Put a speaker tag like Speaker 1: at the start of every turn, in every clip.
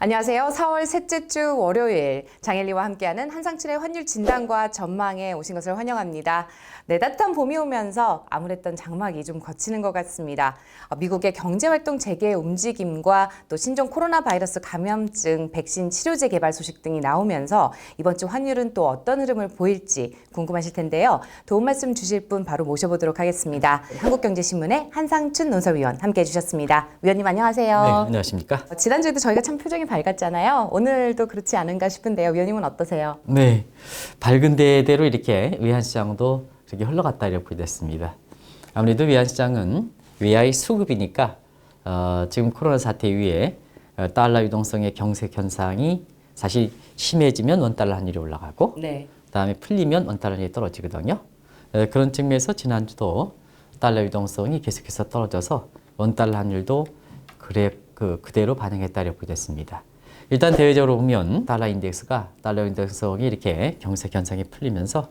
Speaker 1: 안녕하세요. 4월 셋째 주 월요일 장엘리와 함께하는 한상춘의 환율 진단과 전망에 오신 것을 환영합니다. 네, 따뜻한 봄이 오면서 암울했던 장마기 좀 거치는 것 같습니다. 미국의 경제활동 재개 움직임과 또 신종 코로나 바이러스 감염증 백신 치료제 개발 소식 등이 나오면서 이번 주 환율은 또 어떤 흐름을 보일지 궁금하실 텐데요. 도움 말씀 주실 분 바로 모셔보도록 하겠습니다. 한국경제신문의 한상춘 논설위원 함께해 주셨습니다. 위원님 안녕하세요.
Speaker 2: 네, 안녕하십니까?
Speaker 1: 지난주에도 저희가 참 표정이 밝았잖아요. 오늘도 그렇지 않은가 싶은데요. 위원님은 어떠세요?
Speaker 2: 네, 밝은 데대로 이렇게 외환시장도 그렇게 흘러갔다 이렇게 됐습니다. 아무래도 외환시장은 외화의 수급이니까 지금 코로나 사태 이후에 달러 유동성의 경색 현상이 사실 심해지면 원달러 환율이 올라가고
Speaker 1: 네.
Speaker 2: 그다음에 풀리면 원달러 환율이 떨어지거든요. 그런 측면에서 지난주도 달러 유동성이 계속해서 떨어져서 원달러 환율도 그대로 반영했다고 됐습니다. 일단 대외적으로 보면 달러 인덱스성이 이렇게 경색 현상이 풀리면서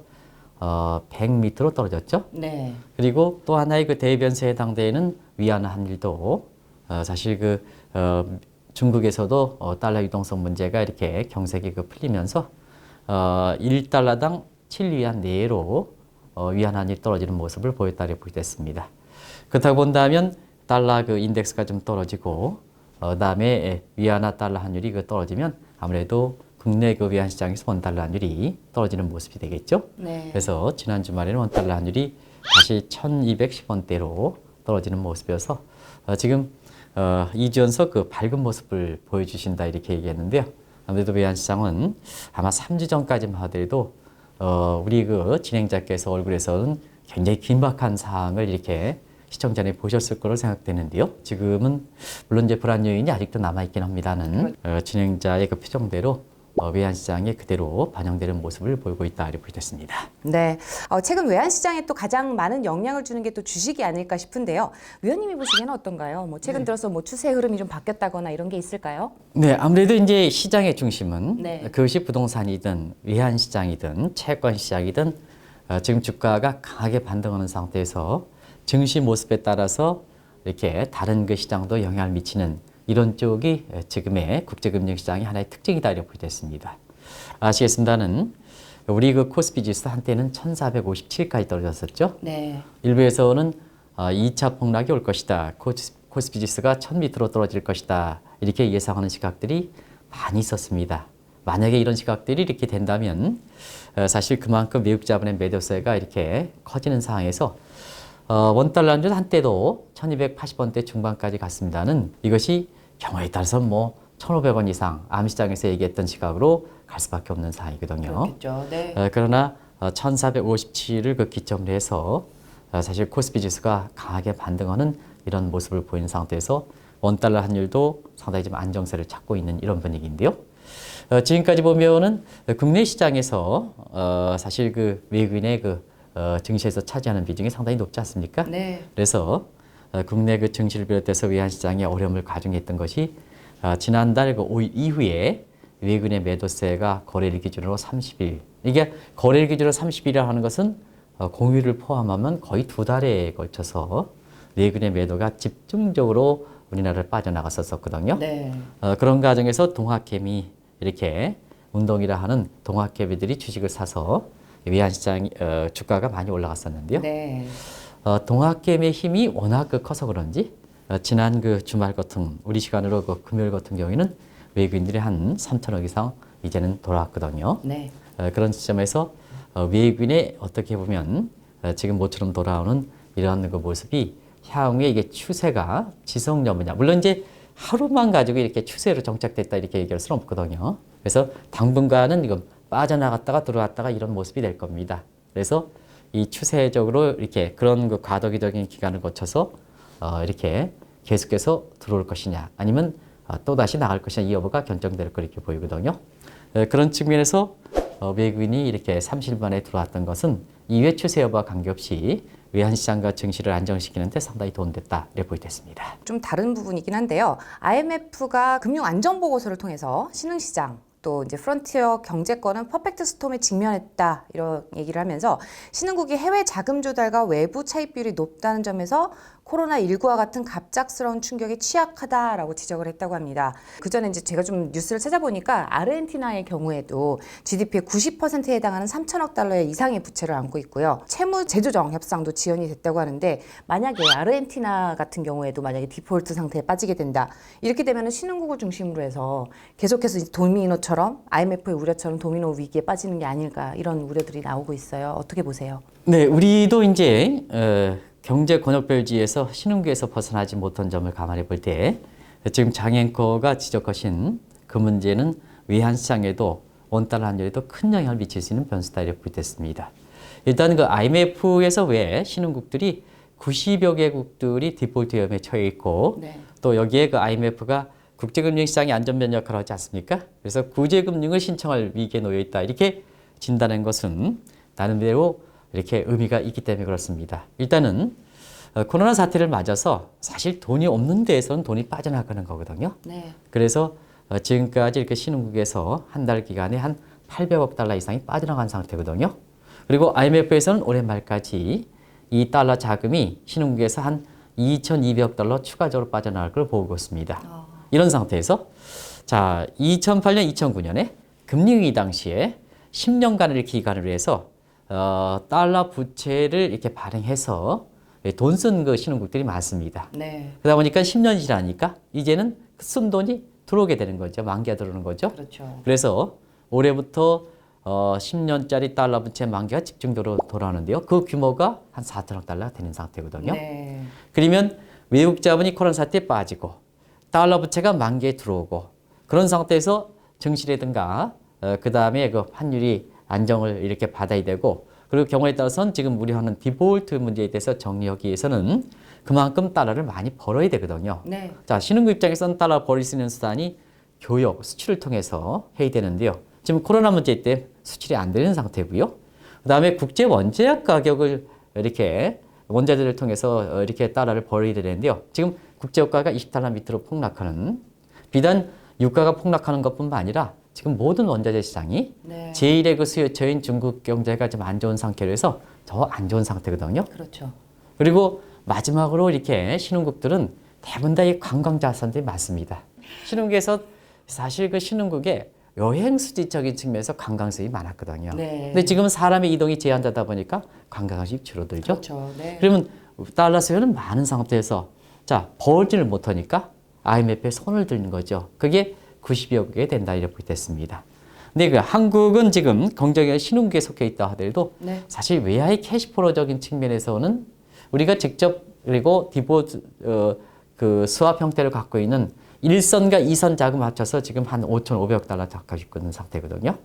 Speaker 2: 100 밑으로 떨어졌죠.
Speaker 1: 네.
Speaker 2: 그리고 또 하나의 그 대변수에 해당되는 위안화 환율도 사실 중국에서도 달러 유동성 문제가 이렇게 경색이 풀리면서 1달러당 7위안 내로 위안화 환율이 떨어지는 모습을 보였다고 됐습니다. 그렇다고 본다면 달러 인덱스가 좀 떨어지고 그다음에 위안화 달러 환율이 떨어지면 아무래도 국내 외환 시장에서 원달러 환율이 떨어지는 모습이 되겠죠.
Speaker 1: 네.
Speaker 2: 그래서 지난 주말에는 원달러 환율이 다시 1,210원대로 떨어지는 모습이어서 지금 2주 연속 밝은 모습을 보여주신다 이렇게 얘기했는데요. 아무래도 외환 시장은 아마 3주 전까지만 하더라도 우리 진행자께서 얼굴에서는 굉장히 긴박한 상황을 이렇게 시청자님 보셨을 거로 생각되는데요. 지금은 물론 이제 불안 요인이 아직도 남아있긴 합니다는 진행자의 표정대로 외환시장에 그대로 반영되는 모습을 보이고 있다 이렇게 됐습니다.
Speaker 1: 네. 최근 외환시장에 또 가장 많은 영향을 주는 게 또 주식이 아닐까 싶은데요. 위원님이 보시기에는 어떤가요? 최근 들어서 추세 흐름이 좀 바뀌었다거나 이런 게 있을까요?
Speaker 2: 네, 아무래도 이제 시장의 중심은
Speaker 1: 네.
Speaker 2: 그것이 부동산이든 외환시장이든 채권시장이든 지금 주가가 강하게 반등하는 상태에서 증시 모습에 따라서 이렇게 다른 시장도 영향을 미치는 이런 쪽이 지금의 국제금융시장의 하나의 특징이다 이렇게 됐습니다. 아시겠습니다는 우리 코스피 지수 한때는 1457까지 떨어졌었죠.
Speaker 1: 네.
Speaker 2: 일부에서는 2차 폭락이 올 것이다. 코스피 지수가 1000밑으로 떨어질 것이다. 이렇게 예상하는 시각들이 많이 있었습니다. 만약에 이런 시각들이 이렇게 된다면 사실 그만큼 외국 자본의 매도세가 이렇게 커지는 상황에서 원달러 환율 한때도 1280원대 중반까지 갔습니다는 이것이 경우에 따라서 1500원 이상 암시장에서 얘기했던 시각으로 갈 수밖에 없는 상황이거든요.
Speaker 1: 그렇겠죠. 네.
Speaker 2: 그러나 1457을 기점으로 해서 사실 코스피 지수가 강하게 반등하는 이런 모습을 보이는 상태에서 원달러 환율도 상당히 좀 안정세를 찾고 있는 이런 분위기인데요. 지금까지 보면은 국내 시장에서 사실 외국인의 증시에서 차지하는 비중이 상당히 높지 않습니까?
Speaker 1: 네.
Speaker 2: 그래서 국내 증시를 비롯해서 외환시장에 어려움을 가중했던 것이 지난달 5일 이후에 외국인의 매도세가 거래일 기준으로 30일. 이게 거래일 기준으로 30일이라 하는 것은 공휴일을 포함하면 거의 2달에 걸쳐서 외국인의 매도가 집중적으로 우리나라를 빠져나갔었거든요.
Speaker 1: 네.
Speaker 2: 그런 과정에서 동학개미 이렇게 운동이라 하는 동학개미들이 주식을 사서 외환시장 주가가 많이 올라갔었는데요.
Speaker 1: 네.
Speaker 2: 동학개미의 힘이 워낙 커서 그런지 지난 주말 같은 우리 시간으로 금요일 같은 경우에는 외국인들이 한 3천억 이상 이제는 돌아왔거든요.
Speaker 1: 네.
Speaker 2: 그런 시점에서 외국인의 어떻게 보면 지금 모처럼 돌아오는 이런 모습이 향후에 이게 추세가 지속 여부냐. 물론 이제 하루만 가지고 이렇게 추세로 정착됐다 이렇게 얘기할 수는 없거든요. 그래서 당분간은 이거 빠져나갔다가 들어왔다가 이런 모습이 될 겁니다. 그래서 이 추세적으로 이렇게 그런 과도기적인 기간을 거쳐서 이렇게 계속해서 들어올 것이냐 아니면 또다시 나갈 것이냐 이 여부가 결정될 거 이렇게 보이거든요. 그런 측면에서 외국인이 이렇게 30일 만에 들어왔던 것은 이외 추세 여부와 관계없이 외환시장과 증시를 안정시키는 데 상당히 도움됐다 이렇게 보이겠습니다.
Speaker 1: 좀 다른 부분이긴 한데요. IMF가 금융안전보고서를 통해서 신흥시장 또 이제 프론티어 경제권은 퍼펙트 스톰에 직면했다 이런 얘기를 하면서 신흥국이 해외 자금 조달과 외부 차입 비율이 높다는 점에서 코로나19와 같은 갑작스러운 충격에 취약하다라고 지적을 했다고 합니다. 그 전에 이제 제가 좀 뉴스를 찾아보니까 아르헨티나의 경우에도 GDP의 90%에 해당하는 3천억 달러의 이상의 부채를 안고 있고요. 채무 재조정 협상도 지연이 됐다고 하는데 만약에 아르헨티나 같은 경우에도 만약에 디폴트 상태에 빠지게 된다. 이렇게 되면 신흥국을 중심으로 해서 계속해서 이제 도미노처럼 IMF의 우려처럼 도미노 위기에 빠지는 게 아닐까 이런 우려들이 나오고 있어요. 어떻게 보세요?
Speaker 2: 네, 우리도 이제 경제 권역별지에서 신흥국에서 벗어나지 못한 점을 감안해 볼 때 지금 장 앵커가 지적하신 그 문제는 외환시장에도 원달러 환율에도 큰 영향을 미칠 수 있는 변수다 이렇게 보겠습니다. 일단 그 IMF에서 왜 신흥국들이 90여 개국들이 디폴트 위험에 처해 있고
Speaker 1: 네.
Speaker 2: 또 여기에 그 IMF가 국제금융시장의 안전변 역할을 하지 않습니까? 그래서 구제금융을 신청할 위기에 놓여 있다 이렇게 진단한 것은 나름대로 이렇게 의미가 있기 때문에 그렇습니다. 일단은 코로나 사태를 맞아서 사실 돈이 없는 데에서는 돈이 빠져나가는 거거든요.
Speaker 1: 네.
Speaker 2: 그래서 지금까지 이렇게 신흥국에서 한 달 기간에 한 800억 달러 이상이 빠져나간 상태거든요. 그리고 IMF에서는 올해 말까지 이 달러 자금이 신흥국에서 한 2,200억 달러 추가적으로 빠져나갈 걸 보고 있습니다. 이런 상태에서 자 2008년, 2009년에 금융위기 당시에 10년간의 기간을 해서 달러 부채를 이렇게 발행해서 돈 쓴 그 신흥국들이 많습니다.
Speaker 1: 네.
Speaker 2: 그러다 보니까 10년이 지나니까 이제는 쓴 돈이 들어오게 되는 거죠. 만기가 들어오는 거죠.
Speaker 1: 그렇죠.
Speaker 2: 그래서 올해부터 10년짜리 달러 부채 만기가 집중적으로 돌아오는데요. 그 규모가 한 4천억 달러가 되는 상태거든요.
Speaker 1: 네.
Speaker 2: 그러면 외국 자본이 코로나 사태에 빠지고 달러 부채가 만기에 들어오고 그런 상태에서 증시라든가 그 다음에 그 환율이 안정을 이렇게 받아야 되고 그리고 경우에 따라서는 지금 우려하는 디폴트 문제에 대해서 정리하기 위해서는 그만큼 달러를 많이 벌어야 되거든요.
Speaker 1: 네.
Speaker 2: 자, 신흥국 입장에서는 달러 벌일 수 있는 수단이 교역, 수출을 통해서 해야 되는데요. 지금 코로나 문제 때 수출이 안 되는 상태고요. 그 다음에 국제 원자력 가격을 이렇게 원자재를 통해서 이렇게 달러를 벌어야 되는데요. 지금 국제 유가가 20달러 밑으로 폭락하는 비단 유가가 폭락하는 것뿐만 아니라 지금 모든 원자재 시장이
Speaker 1: 네.
Speaker 2: 제1의 그 수요처인 중국 경제가 좀 안 좋은 상태로 해서 더 안 좋은 상태거든요.
Speaker 1: 그렇죠.
Speaker 2: 그리고 마지막으로 이렇게 신흥국들은 대부분 다 이 관광 자산들이 많습니다. 신흥국에서 사실 그 신흥국에 여행 수지적인 측면에서 관광 수입이 많았거든요.
Speaker 1: 네.
Speaker 2: 근데 지금 사람의 이동이 제한되다 보니까 관광 수입 줄어들죠.
Speaker 1: 그렇죠. 네.
Speaker 2: 그러면 달러 수요는 많은 상태에서 자 벌지를 못하니까 IMF에 손을 드는 거죠. 그게 90여 개 된다 이렇게 됐습니다. 근데 그 한국은 지금 경제의 신흥국에 속해 있다 하더라도
Speaker 1: 네.
Speaker 2: 사실 외화의 캐시플로적인 측면에서는 우리가 직접 그리고 디폴트 그 수합 형태를 갖고 있는 1선과 2선 자금 합쳐서 지금 한 5,500억 달러 가지고 있는 상태거든요.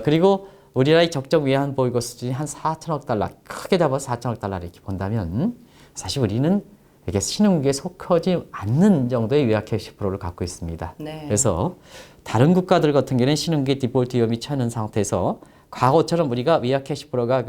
Speaker 2: 그리고 우리나라의 적정 외환 보유고 수준이 한 4천억 달러, 크게 잡아서 4천억 달러를 이렇게 본다면 사실 우리는 이게 신흥국에 속하지 않는 정도의 외화 캐시플로를 갖고 있습니다.
Speaker 1: 네.
Speaker 2: 그래서 다른 국가들 같은 경우는 신흥국의 디폴트 위험이 처하는 상태에서 과거처럼 우리가 외화 캐시플로가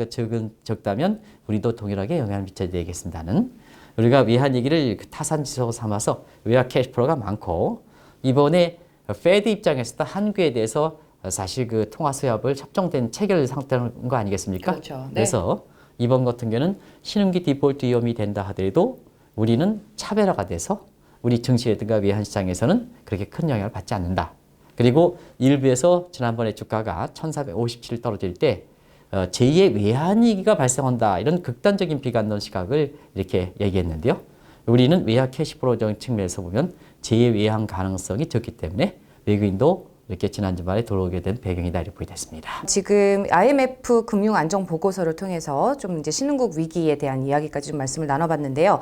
Speaker 2: 적다면 우리도 동일하게 영향을 미쳐야 되겠습니다는 우리가 외환 얘기를 타산지석으로 삼아서 외화 캐시플로가 많고 이번에 페드 입장에서도 한국에 대해서 사실 그 통화 수협을 협정된 체결 상태인 거 아니겠습니까?
Speaker 1: 그렇죠. 네.
Speaker 2: 그래서 이번 같은 경우는 신흥기 디폴트 위험이 된다 하더라도 우리는 차별화가 돼서 우리 증시라든가 외환 시장에서는 그렇게 큰 영향을 받지 않는다. 그리고 일부에서 지난번에 주가가 1457 떨어질 때 제2의 외환위기가 발생한다. 이런 극단적인 비관론 시각을 이렇게 얘기했는데요. 우리는 외화 캐시플로적인 측면에서 보면 제2의 외환 가능성이 적기 때문에 외국인도 이렇게 지난 주말에 들어오게 된 배경이다 이렇게 보겠습니다.
Speaker 1: 지금 IMF 금융 안정 보고서를 통해서 좀 이제 신흥국 위기에 대한 이야기까지 좀 말씀을 나눠봤는데요.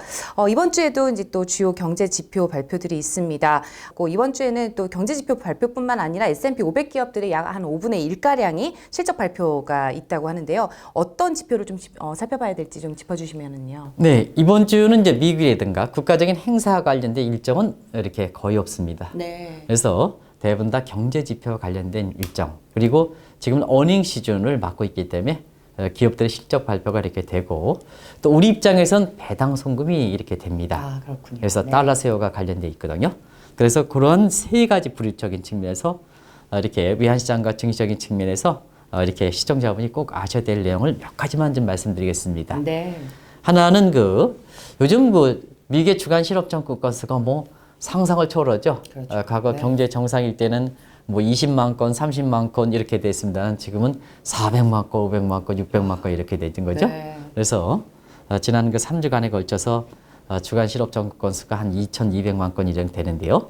Speaker 1: 이번 주에도 이제 또 주요 경제 지표 발표들이 있습니다. 이번 주에는 또 경제 지표 발표뿐만 아니라 S&P 500 기업들의 약 한 5분의 1가량이 실적 발표가 있다고 하는데요. 어떤 지표를 좀 살펴봐야 될지 좀 짚어주시면은요.
Speaker 2: 네, 이번 주는 이제 미국이라든가 국가적인 행사 관련된 일정은 이렇게 거의 없습니다.
Speaker 1: 네.
Speaker 2: 그래서 대부분 다 경제 지표와 관련된 일정 그리고 지금 어닝 시즌을 맞고 있기 때문에 기업들의 실적 발표가 이렇게 되고 또 우리 입장에선 배당 송금이 이렇게 됩니다.
Speaker 1: 아, 그렇군요.
Speaker 2: 그래서
Speaker 1: 네.
Speaker 2: 달러 세어가 관련돼 있거든요. 그래서 그런 세 가지 불일적인 측면에서 이렇게 외환시장과 증시적인 측면에서 이렇게 시청자분이 꼭 아셔야 될 내용을 몇 가지만 좀 말씀드리겠습니다.
Speaker 1: 네.
Speaker 2: 하나는 요즘 미국의 주간 실업정국 건수가 뭐 상상을 초월하죠.
Speaker 1: 그렇죠.
Speaker 2: 과거
Speaker 1: 네.
Speaker 2: 경제 정상일 때는 뭐 20만 건, 30만 건 이렇게 됐습니다. 지금은 400만 건, 500만 건, 600만 건 이렇게 된 거죠.
Speaker 1: 네.
Speaker 2: 그래서 지난 3주간에 걸쳐서 주간 실업정국 건수가 한 2,200만 건 이정 되는데요.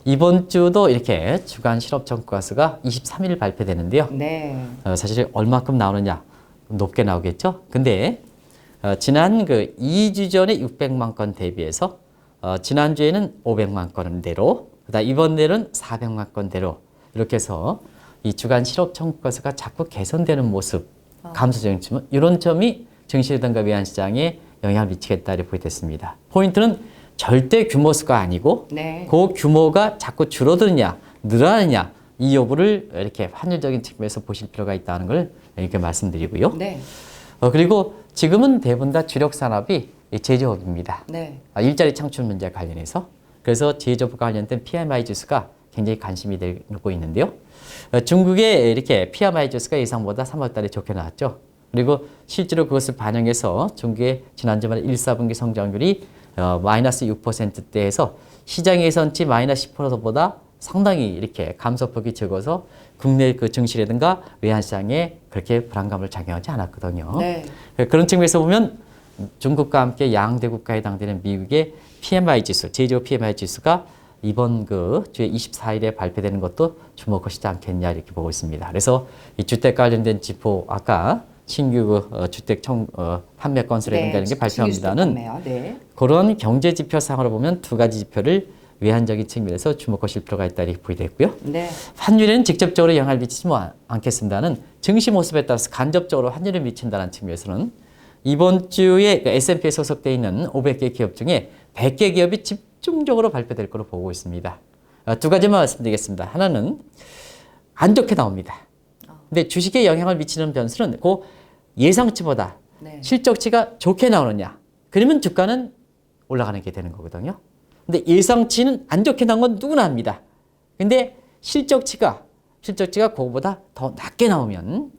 Speaker 2: 이번 주도 이렇게 주간 실업정국 건수가 23일 발표되는데요.
Speaker 1: 네.
Speaker 2: 사실 얼마큼 나오느냐? 높게 나오겠죠. 근데 지난 2주 전에 600만 건 대비해서 지난주에는 500만 건대로, 그다음 이번 내는 400만 건대로 이렇게 해서 이 주간 실업 청구 건수가 자꾸 개선되는 모습, 감소적인 측면, 이런 점이 증시라든가 외환시장에 영향을 미치겠다 이렇게 보겠습니다. 포인트는 절대 규모수가 아니고
Speaker 1: 네.
Speaker 2: 그 규모가 자꾸 줄어드느냐, 늘어나느냐 이 여부를 이렇게 환율적인 측면에서 보실 필요가 있다는 걸 이렇게 말씀드리고요.
Speaker 1: 네.
Speaker 2: 그리고 지금은 대부분 다 주력 산업이 제조업입니다.
Speaker 1: 네.
Speaker 2: 일자리 창출 문제 관련해서. 그래서 제조업과 관련된 PMI 지수가 굉장히 관심이 되고 있는데요. 중국의 이렇게 PMI 지수가 예상보다 3월 달에 좋게 나왔죠. 그리고 실제로 그것을 반영해서 중국의 지난주 말 1, 4분기 성장률이 마이너스 6%대에서 시장 예상치 마이너스 10%보다 상당히 이렇게 감소폭이 적어서 국내 증시라든가 외환시장에 그렇게 불안감을 작용하지 않았거든요.
Speaker 1: 네.
Speaker 2: 그런 측면에서 보면 중국과 함께 양대 국가에 해당되는 미국의 PMI 지수, 제조업 PMI 지수가 이번 주에 24일에 발표되는 것도 주목하시지 않겠냐 이렇게 보고 있습니다. 그래서 이 주택 관련된 지표 아까 신규 주택 판매 건수라든가 이런 게 발표합니다는
Speaker 1: 네.
Speaker 2: 그런 경제 지표상으로 보면 두 가지 지표를 외환적인 측면에서 주목하실 필요가 있다 이렇게 보이겠고요.
Speaker 1: 네.
Speaker 2: 환율에는 직접적으로 영향을 미치지 않겠습니다는 증시 모습에 따라서 간접적으로 환율을 미친다는 측면에서는 이번 주에 S&P에 소속되어 있는 500개 기업 중에 100개 기업이 집중적으로 발표될 것으로 보고 있습니다. 두 가지만 말씀드리겠습니다. 하나는 안 좋게 나옵니다. 근데 주식에 영향을 미치는 변수는 그 예상치보다
Speaker 1: 네.
Speaker 2: 실적치가 좋게 나오느냐. 그러면 주가는 올라가는 게 되는 거거든요. 근데 예상치는 안 좋게 나온 건 누구나 합니다. 근데 실적치가 그거보다 더 낮게 나오면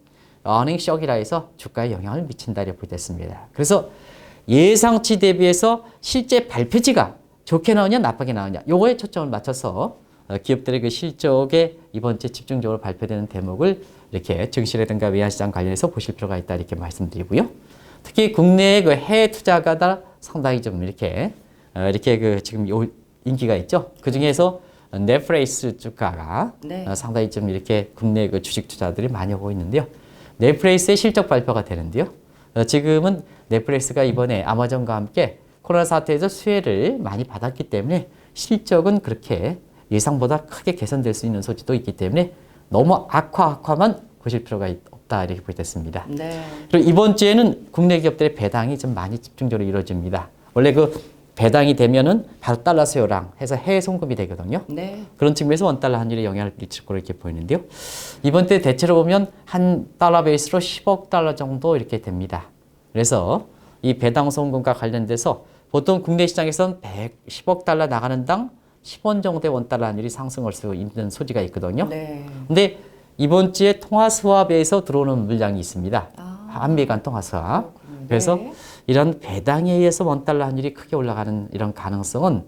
Speaker 2: 어닝 쇼크라 해서 주가에 영향을 미친다 이렇게 보겠습니다. 그래서 예상치 대비해서 실제 발표치가 좋게 나오냐 나쁘게 나오냐 요거에 초점을 맞춰서 기업들의 그 실적에 이번 주에 집중적으로 발표되는 대목을 이렇게 증시라든가 외환시장 관련해서 보실 필요가 있다 이렇게 말씀드리고요. 특히 국내의 그 해외 투자가다 상당히 좀 이렇게 지금 인기가 있죠. 그 중에서 넷플릭스 주가가
Speaker 1: 네.
Speaker 2: 상당히 좀 이렇게 국내 그 주식 투자들이 많이 오고 있는데요. 넷플릭스의 실적 발표가 되는데요. 지금은 넷플릭스가 이번에 아마존과 함께 코로나 사태에서 수혜를 많이 받았기 때문에 실적은 그렇게 예상보다 크게 개선될 수 있는 소지도 있기 때문에 너무 악화만 보실 필요가 없다 이렇게 보겠습니다.
Speaker 1: 네.
Speaker 2: 그리고 이번 주에는 국내 기업들의 배당이 좀 많이 집중적으로 이루어집니다. 원래 배당이 되면은 바로 달러 수요랑 해서 해외 송금이 되거든요.
Speaker 1: 네.
Speaker 2: 그런 측면에서 원달러 환율에 영향을 미칠 거로 이렇게 보이는데요. 이번 때 대체로 보면 한 달러 베이스로 10억 달러 정도 이렇게 됩니다. 그래서 이 배당 송금과 관련돼서 보통 국내 시장에서는 110억 달러 나가는 당 10원 정도의 원달러 환율이 상승할 수 있는 소지가 있거든요.
Speaker 1: 네.
Speaker 2: 근데 이번 주에 통화 수합에서 들어오는 물량이 있습니다. 한미 간 통화 수합. 그래서 이런 배당에 의해서 원달러 환율이 크게 올라가는 이런 가능성은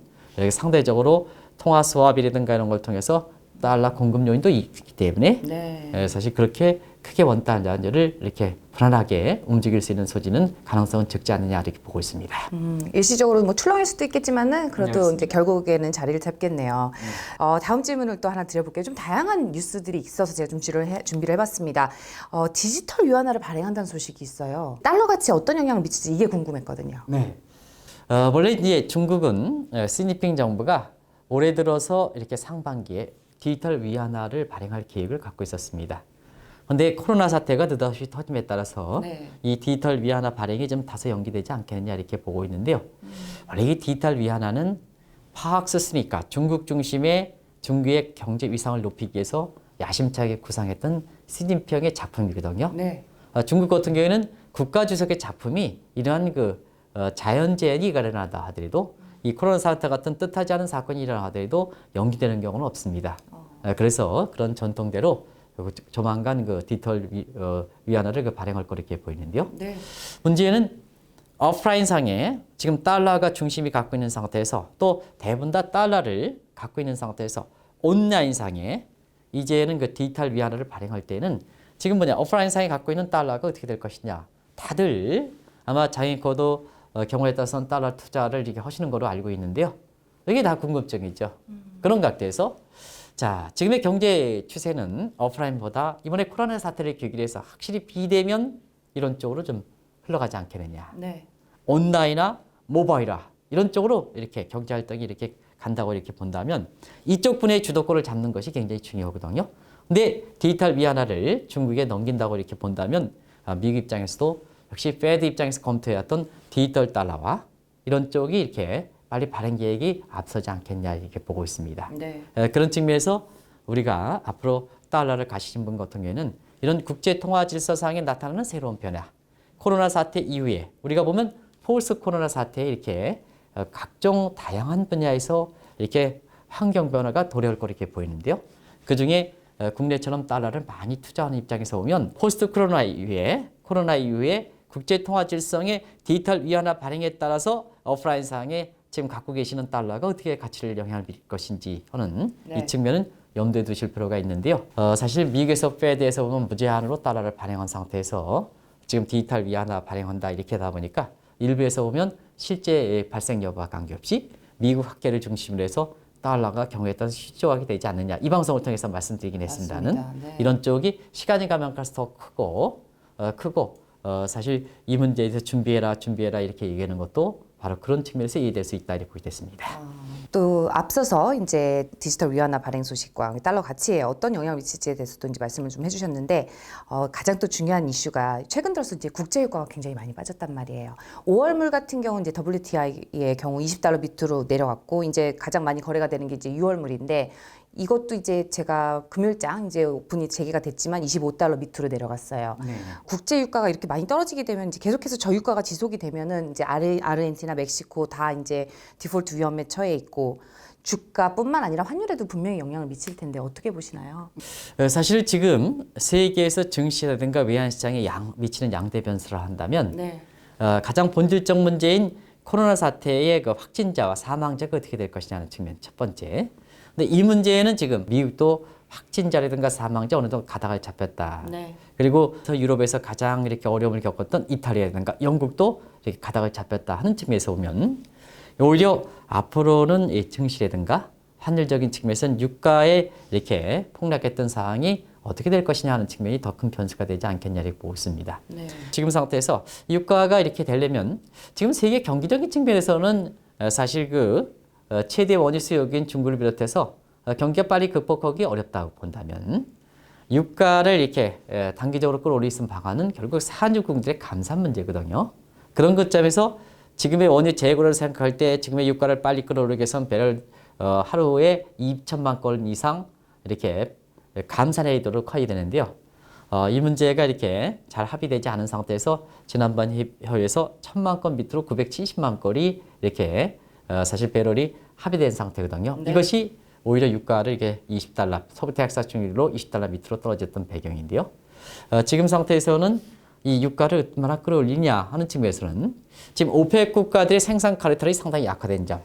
Speaker 2: 상대적으로 통화 수합이라든가 이런 걸 통해서 달러 공급 요인도 있기 때문에
Speaker 1: 네.
Speaker 2: 사실 그렇게 크게 원달러 환율을 이렇게 불안하게 움직일 수 있는 소지는 가능성은 적지 않느냐 이렇게 보고 있습니다.
Speaker 1: 일시적으로 뭐 출렁일 수도 있겠지만은 그래도
Speaker 2: 네,
Speaker 1: 이제 결국에는 자리를 잡겠네요. 다음 질문을 또 하나 드려볼게요. 좀 다양한 뉴스들이 있어서 제가 좀 준비를 해봤습니다. 디지털 위안화를 발행한다는 소식이 있어요. 달러 가치에 어떤 영향을 미칠지 이게 궁금했거든요.
Speaker 2: 네. 원래 이제 중국은 시진핑 정부가 올해 들어서 이렇게 상반기에 디지털 위안화를 발행할 계획을 갖고 있었습니다. 그런데 코로나 사태가 느닷없이 터짐에 따라서
Speaker 1: 네.
Speaker 2: 이 디지털 위안화 발행이 좀 다소 연기되지 않겠느냐 이렇게 보고 있는데요. 원래 이 디지털 위안화는 파악스 쓰니까 중국 중심의 중국의 경제 위상을 높이기 위해서 야심차게 구상했던 시진핑의 작품이거든요.
Speaker 1: 네.
Speaker 2: 중국 같은 경우에는 국가 주석의 작품이 이러한 자연재해이 일어나다 하더라도 이 코로나 사태 같은 뜻하지 않은 사건이 일어나더라도 연기되는 경우는 없습니다. 그래서 그런 전통대로 조만간 그 디지털 위안화를 발행할 거 이렇게 보이는데요.
Speaker 1: 네.
Speaker 2: 문제는 오프라인상에 지금 달러가 중심이 갖고 있는 상태에서 또 대부분 다 달러를 갖고 있는 상태에서 온라인상에 이제는 그 디지털 위안화를 발행할 때는 지금 오프라인상에 갖고 있는 달러가 어떻게 될 것이냐. 다들 아마 장애인코드 경우에 따라서는 달러 투자를 이렇게 하시는 거로 알고 있는데요. 이게 다 궁금증이죠. 그런 각도에서 자, 지금의 경제 추세는 오프라인보다 이번에 코로나 사태를 계기로 해서 확실히 비대면 이런 쪽으로 좀 흘러가지 않겠느냐.
Speaker 1: 네.
Speaker 2: 온라인이나 모바일화 이런 쪽으로 이렇게 경제 활동이 이렇게 간다고 이렇게 본다면 이쪽 분야의 주도권을 잡는 것이 굉장히 중요하거든요. 근데 디지털 위안화를 중국에 넘긴다고 이렇게 본다면 미국 입장에서도 역시 페드 입장에서 검토해왔던 디지털 달러와 이런 쪽이 이렇게 빨리 발행 계획이 앞서지 않겠냐 이렇게 보고 있습니다.
Speaker 1: 네.
Speaker 2: 그런 측면에서 우리가 앞으로 달러를 가시는 분 같은 경우에는 이런 국제 통화 질서상에 나타나는 새로운 변화, 코로나 사태 이후에 우리가 보면 포스트 코로나 사태에 이렇게 각종 다양한 분야에서 이렇게 환경 변화가 도래할 거 이렇게 보이는데요. 그 중에 국내처럼 달러를 많이 투자하는 입장에서 보면 포스트 코로나 이후에 국제 통화 질서의 디지털 위안화 발행에 따라서 오프라인상에 지금 갖고 계시는 달러가 어떻게 가치를 영향을 미칠 것인지 하는
Speaker 1: 네.
Speaker 2: 이 측면은 염두에 두실 필요가 있는데요. 사실 미국에서 페드에서 보면 무제한으로 달러를 발행한 상태에서 지금 디지털 위안화 발행한다 이렇게 하다 보니까 일부에서 보면 실제 발생 여부와 관계없이 미국 학계를 중심으로 해서 달러가 경우에 따라서 실조하게 되지 않느냐. 이 방송을 통해서 말씀드리긴 했습니다는
Speaker 1: 네.
Speaker 2: 이런 쪽이 시간이 가면 갈수록 크고 사실 이 문제에 대해서 준비해라 이렇게 얘기하는 것도 바로 그런 측면에서 이해될 수 있다 이렇게 보겠습니다.
Speaker 1: 또 앞서서 이제 디지털 위안화 발행 소식과 달러 가치에 어떤 영향을 미칠지에 대해서도 이제 말씀을 좀 해주셨는데 가장 또 중요한 이슈가 최근 들어서 이제 국제 유가가 굉장히 많이 빠졌단 말이에요. 5월물 같은 경우는 이제 WTI의 경우 20달러 밑으로 내려갔고 이제 가장 많이 거래가 되는 게 이제 6월물인데 이것도 이제 제가 금요일장 이제 오픈이 재개가 됐지만 25달러 밑으로 내려갔어요.
Speaker 2: 네.
Speaker 1: 국제 유가가 이렇게 많이 떨어지게 되면 이제 계속해서 저유가가 지속이 되면은 이제 아르헨티나, 멕시코 다 이제 디폴트 위험에 처해 있고 주가뿐만 아니라 환율에도 분명히 영향을 미칠 텐데 어떻게 보시나요?
Speaker 2: 사실 지금 세계에서 증시라든가 외환시장에 미치는 양대 변수를 한다면
Speaker 1: 네.
Speaker 2: 가장 본질적 문제인 코로나 사태의 그 확진자와 사망자가 어떻게 될 것이냐는 측면 첫 번째. 근데 이 문제는 지금 미국도 확진자라든가 사망자 어느 정도 가닥을 잡혔다.
Speaker 1: 네.
Speaker 2: 그리고 유럽에서 가장 이렇게 어려움을 겪었던 이탈리아라든가 영국도 이렇게 가닥을 잡혔다 하는 측면에서 보면 오히려 앞으로는 이 증시라든가 환율적인 측면에서는 유가에 이렇게 폭락했던 상황이 어떻게 될 것이냐 하는 측면이 더 큰 변수가 되지 않겠냐 이렇게 보고 있습니다.
Speaker 1: 네.
Speaker 2: 지금 상태에서 유가가 이렇게 되려면 지금 세계 경기적인 측면에서는 사실 그 최대 원유 수요국인 중국을 비롯해서 경기가 빨리 극복하기 어렵다고 본다면 유가를 이렇게 단기적으로 끌어올릴 수 있는 방안은 결국 산유국들의 감산 문제거든요. 그런 것점에서 지금의 원유 재고를 생각할 때 지금의 유가를 빨리 끌어올리기 위해서는 배럴 하루에 2천만 건 이상 이렇게 감산해 있도록 해야 되는데요. 이 문제가 이렇게 잘 합의되지 않은 상태에서 지난번 협의에서 1,000만 건 밑으로 970만 건이 이렇게 사실 배럴이 합의된 상태거든요.
Speaker 1: 네.
Speaker 2: 이것이 오히려 유가를 이게 20달러, 소비자 핵사충률로 20달러 밑으로 떨어졌던 배경인데요. 지금 상태에서는 이 유가를 얼마나 끌어올리냐 하는 측면에서는 지금 오펙 국가들의 생산 카르텔이 상당히 약화된 점,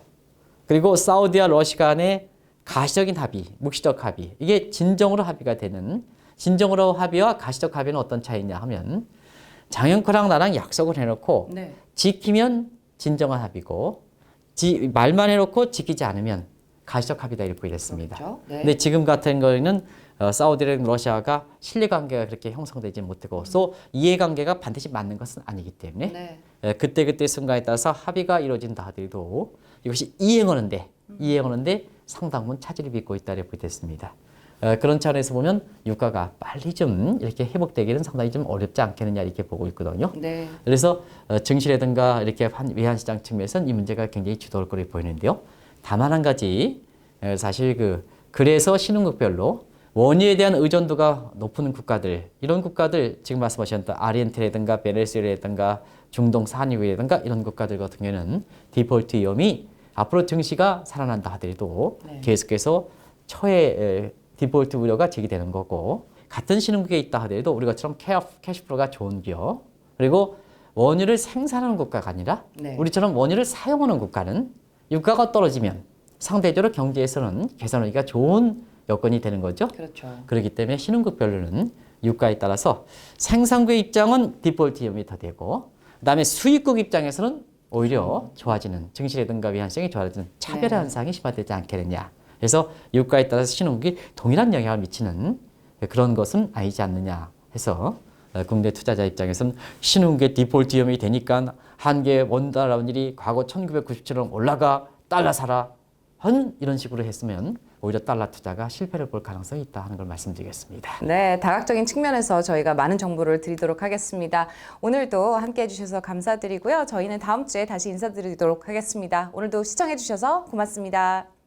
Speaker 2: 그리고 사우디와 러시아 간의 가시적인 합의, 묵시적 합의, 이게 진정으로 합의가 되는, 진정으로 합의와 가시적 합의는 어떤 차이냐 하면 장영코랑 나랑 약속을 해놓고
Speaker 1: 네.
Speaker 2: 지키면 진정한 합의고 말만 해놓고 지키지 않으면 가시적 합의다 이렇게 보겠습니다.
Speaker 1: 그렇죠. 네.
Speaker 2: 근데 지금 같은 거는 사우디랑 러시아가 신뢰관계가 그렇게 형성되지 못하고 또 이해관계가 반드시 맞는 것은 아니기 때문에
Speaker 1: 네.
Speaker 2: 그때 순간에 따라서 합의가 이루어진다 하더라도 이것이 이행하는데 상당 부분 차질이 빚고 있다고 보겠습니다. 그런 차원에서 보면 유가가 빨리 좀 이렇게 회복되기는 상당히 좀 어렵지 않겠느냐 이렇게 보고 있거든요.
Speaker 1: 네.
Speaker 2: 그래서 증시라든가 이렇게 외환시장 측면에서는 이 문제가 굉장히 주도할 거로 보이는데요. 다만 한 가지 사실 그래서 신흥국별로 원유에 대한 의존도가 높은 국가들, 이런 국가들 지금 말씀하셨던 아르헨티나라든가 베네수엘라든가 중동 산유국이라든가 이런 국가들 같은 경우에는 디폴트 위험이 앞으로 증시가 살아난다 하더라도
Speaker 1: 네.
Speaker 2: 계속해서 디폴트 우려가 제기되는 거고 같은 신흥국에 있다 하더라도 우리 것처럼 캐시플로가 좋은 기업 그리고 원유를 생산하는 국가가 아니라
Speaker 1: 네.
Speaker 2: 우리처럼 원유를 사용하는 국가는 유가가 떨어지면 상대적으로 경제에서는 계산하기가 좋은 여건이 되는 거죠.
Speaker 1: 그렇죠.
Speaker 2: 그렇기 때문에 신흥국별로는 유가에 따라서 생산국의 입장은 디폴트 위험이 더 되고 그다음에 수입국 입장에서는 오히려 좋아지는 증시라든가 외환시장이 좋아지는 차별
Speaker 1: 네.
Speaker 2: 현상이 심화되지 않겠느냐. 그래서 유가에 따라서 신흥국이 동일한 영향을 미치는 그런 것은 아니지 않느냐 해서 국내 투자자 입장에서는 신흥국의 디폴트 위험이 되니까 한개 원달러 원율이 과거 1997년 올라가 달러 사라 이런 식으로 했으면 오히려 달러 투자가 실패를 볼 가능성이 있다 하는 걸 말씀드리겠습니다.
Speaker 1: 네, 다각적인 측면에서 저희가 많은 정보를 드리도록 하겠습니다. 오늘도 함께 해주셔서 감사드리고요. 저희는 다음 주에 다시 인사드리도록 하겠습니다. 오늘도 시청해주셔서 고맙습니다.